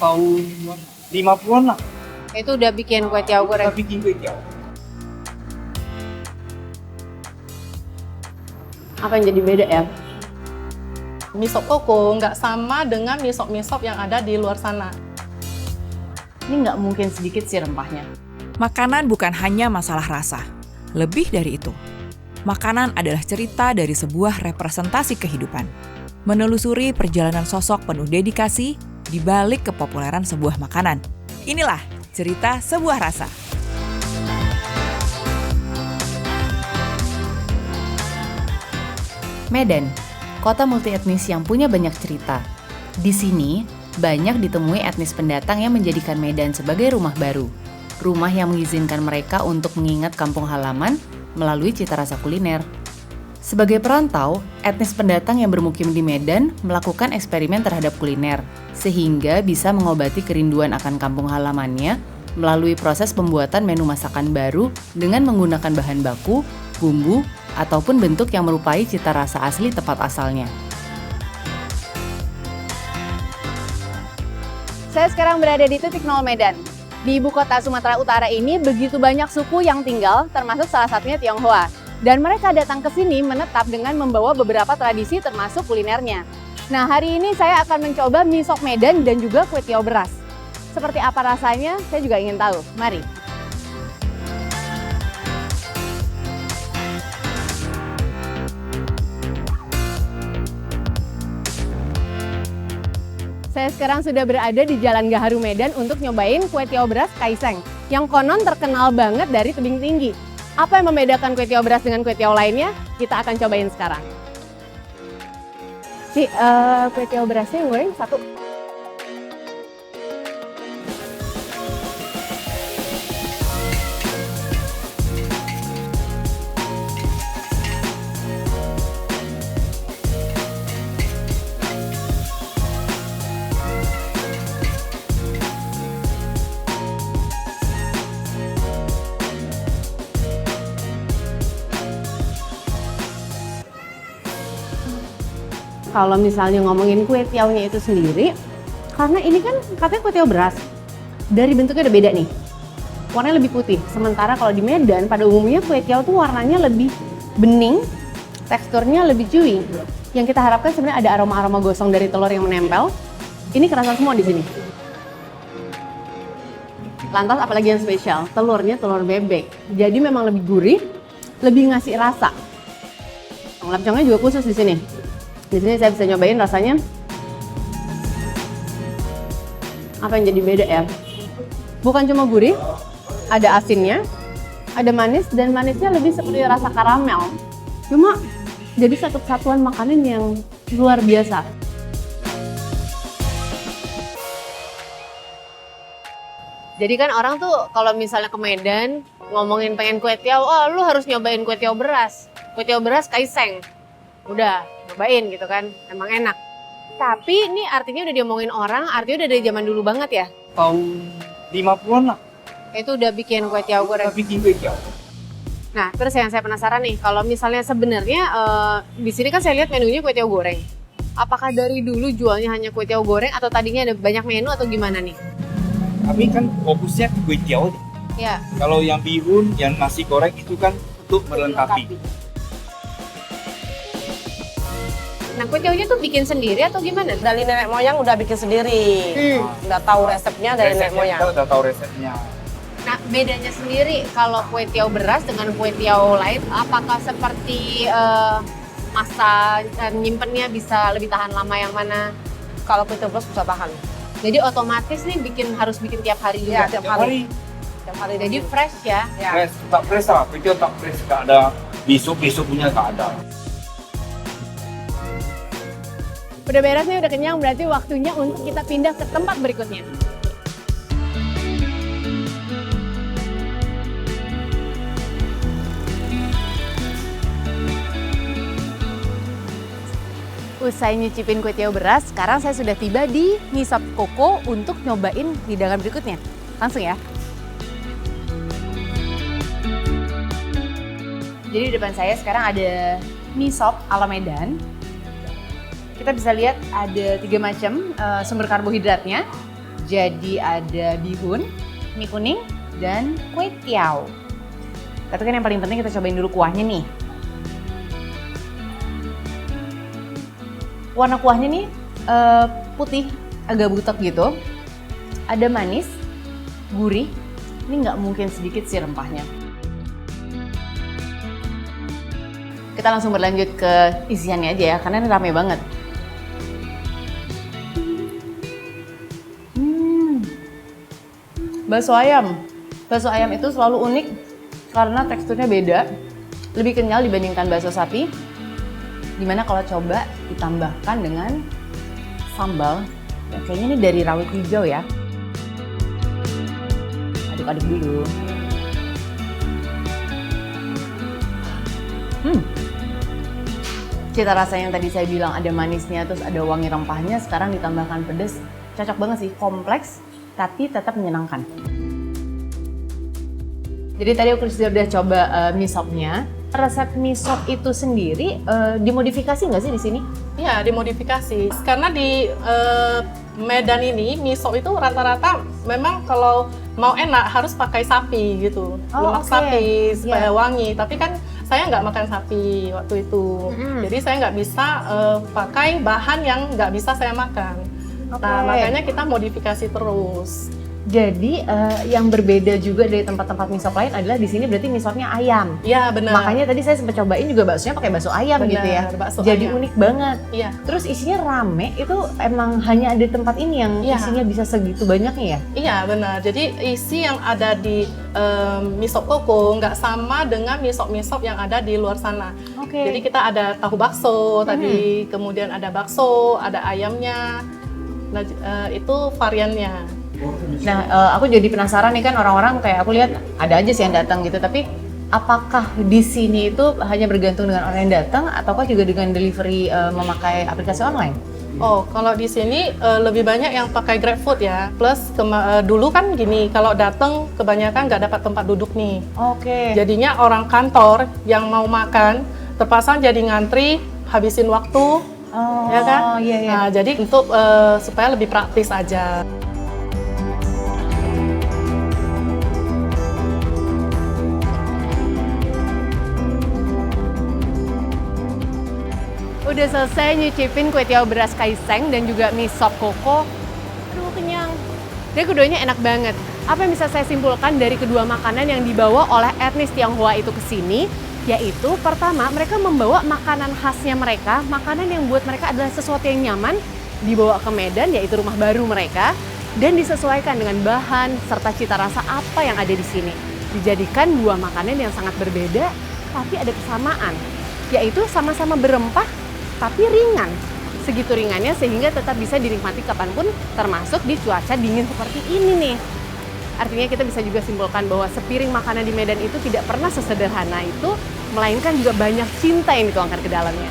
tahun 50-an lah. Itu udah bikin kue tiaw goreng. Kita bikin kue tiaw. Apa yang jadi beda ya? Mie sop koko nggak sama dengan mie sop yang ada di luar sana. Ini nggak mungkin sedikit sih rempahnya. Makanan bukan hanya masalah rasa. Lebih dari itu, makanan adalah cerita dari sebuah representasi kehidupan. Menelusuri perjalanan sosok penuh dedikasi di balik kepopuleran sebuah makanan. Inilah cerita sebuah rasa. Medan, kota multietnis yang punya banyak cerita. Di sini, banyak ditemui etnis pendatang yang menjadikan Medan sebagai rumah baru. Rumah yang mengizinkan mereka untuk mengingat kampung halaman melalui cita rasa kuliner. Sebagai perantau, etnis pendatang yang bermukim di Medan melakukan eksperimen terhadap kuliner, sehingga bisa mengobati kerinduan akan kampung halamannya melalui proses pembuatan menu masakan baru dengan menggunakan bahan baku, bumbu, ataupun bentuk yang merupai cita rasa asli tempat asalnya. Saya sekarang berada di titik nol Medan. Di ibu kota Sumatera Utara ini begitu banyak suku yang tinggal, termasuk salah satunya Tionghoa. Dan mereka datang ke sini menetap dengan membawa beberapa tradisi termasuk kulinernya. Nah, hari ini saya akan mencoba mie sop Medan dan juga kue tiaw beras. Seperti apa rasanya, saya juga ingin tahu. Mari. Saya sekarang sudah berada di Jalan Gaharu Medan untuk nyobain kue tiaw beras Kaiseng yang konon terkenal banget dari tebing tinggi. Apa yang membedakan kue tiaw beras dengan kue tiaw lainnya? Kita akan cobain sekarang. Kue tiaw berasnya yang goreng satu. Kalau misalnya ngomongin kue tiawnya itu sendiri, karena ini kan katanya kue tiaw beras, dari bentuknya udah beda nih. Warnanya lebih putih, sementara kalau di Medan pada umumnya kue tiaw tuh warnanya lebih bening, teksturnya lebih chewy. Yang kita harapkan sebenarnya ada aroma-aroma gosong dari telur yang menempel. Ini kerasa semua di sini. Lantas apalagi yang spesial? Telurnya telur bebek. Jadi memang lebih gurih, lebih ngasih rasa. Lapcongnya juga khusus di sini. Di sini saya bisa nyobain rasanya. Apa yang jadi beda ya? Bukan cuma gurih, ada asinnya, ada manis, dan manisnya lebih seperti rasa karamel. Cuma jadi satu kesatuan makanan yang luar biasa. Jadi kan orang tuh kalau misalnya ke Medan ngomongin pengen kue tiaw, oh lu harus nyobain kue tiaw beras. Kue tiaw beras Kaiseng. Udah, cobain gitu kan, emang enak. Tapi ini artinya udah diomongin orang, artinya udah dari zaman dulu banget ya? Tahun 50-an lah. Itu udah bikin kue tiaw goreng. Kita bikin kue tiaw. Nah, terus yang saya penasaran nih, kalau misalnya sebenarnya di sini kan saya lihat menunya kue tiaw goreng. Apakah dari dulu jualnya hanya kue tiaw goreng atau tadinya ada banyak menu atau gimana nih? Kami kan fokusnya ke kue tiaw. Ya. Kalau yang bihun, yang nasi goreng itu kan untuk melengkapi. Nah, kue tiawnya tuh bikin sendiri atau gimana? Dari nenek moyang udah bikin sendiri. Udah tahu resepnya dari nenek moyang. Kita udah tahu resepnya. Nah, bedanya sendiri kalau kue tiaw beras dengan kue tiaw lain, apakah seperti masa nyimpennya bisa lebih tahan lama yang mana? Kalau kue tiaw beras bisa tahan. Jadi otomatis nih harus bikin tiap hari juga. Ya, tiap hari. Tiap hari. Jadi fresh ya. Ya. Fresh, tak fresh lah. Kue tiaw tak fresh, nggak ada. Besok punya nggak ada. Udah beres nih, udah kenyang, berarti waktunya untuk kita pindah ke tempat berikutnya. Usai nyicipin kue tiaw beras, sekarang saya sudah tiba di mie sop koko untuk nyobain hidangan berikutnya. Langsung ya. Jadi di depan saya sekarang ada mie sop ala Medan. Kita bisa lihat ada 3 macam sumber karbohidratnya. Jadi ada bihun, mie kuning, dan kue tiaw. Tapi kan yang paling penting kita cobain dulu kuahnya nih. Warna kuahnya nih putih, agak butek gitu. Ada manis, gurih. Ini nggak mungkin sedikit sih rempahnya. Kita langsung berlanjut ke isiannya aja ya, karena ini rame banget. Bakso ayam. Bakso ayam itu selalu unik karena teksturnya beda, lebih kenyal dibandingkan bakso sapi. Dimana kalau coba ditambahkan dengan sambal, ya kayaknya ini dari rawit hijau ya. Aduk-aduk dulu. Cita rasa yang tadi saya bilang ada manisnya, terus ada wangi rempahnya, sekarang ditambahkan pedas. Cocok banget sih, kompleks tapi tetap menyenangkan. Jadi tadi aku sudah coba mie sopnya. Resep mie sop itu sendiri dimodifikasi nggak sih di sini? Iya, dimodifikasi. Karena di Medan ini mie sop itu rata-rata memang kalau mau enak harus pakai sapi gitu, lemak sapi supaya wangi. Tapi kan saya nggak makan sapi waktu itu, jadi saya nggak bisa pakai bahan yang nggak bisa saya makan. Nah, makanya kita modifikasi terus. Jadi yang berbeda juga dari tempat-tempat mie sop lain adalah di sini berarti mie sopnya ayam. Iya, benar. Makanya tadi saya sempat cobain juga baksonya pakai bakso ayam gitu ya. Jadi ayam. unik banget. Iya. Terus isinya rame, itu emang hanya ada tempat ini yang isinya bisa segitu banyaknya ya? Iya, benar. Jadi isi yang ada di mie sop koko nggak sama dengan mie sop yang ada di luar sana. Jadi kita ada tahu bakso tadi, kemudian ada bakso, ada ayamnya. Nah, itu variannya. Nah, aku jadi penasaran nih kan, orang-orang kayak aku lihat ada aja sih yang datang gitu, tapi apakah di sini itu hanya bergantung dengan orang yang datang ataukah juga dengan delivery memakai aplikasi online? Oh, kalau di sini lebih banyak yang pakai GrabFood ya. Plus dulu kan gini, kalau datang kebanyakan nggak dapat tempat duduk nih. Jadinya orang kantor yang mau makan terpaksa jadi ngantri, habisin waktu, ya kan? Nah, jadi untuk supaya lebih praktis aja. Udah selesai nyicipin kue tiaw beras kaiseng dan juga mie sop koko. Aduh, kenyang. Dan keduanya enak banget. Apa yang bisa saya simpulkan dari kedua makanan yang dibawa oleh etnis Tionghoa itu ke sini? Yaitu pertama, mereka membawa makanan khasnya mereka, makanan yang buat mereka adalah sesuatu yang nyaman, dibawa ke Medan, yaitu rumah baru mereka, dan disesuaikan dengan bahan serta cita rasa apa yang ada di sini. Dijadikan dua makanan yang sangat berbeda, tapi ada kesamaan, yaitu sama-sama berempah, tapi ringan. Segitu ringannya sehingga tetap bisa dinikmati kapanpun, termasuk di cuaca dingin seperti ini nih. Artinya kita bisa juga simpulkan bahwa sepiring makanan di Medan itu tidak pernah sesederhana itu, melainkan juga banyak cinta yang dituangkan ke dalamnya.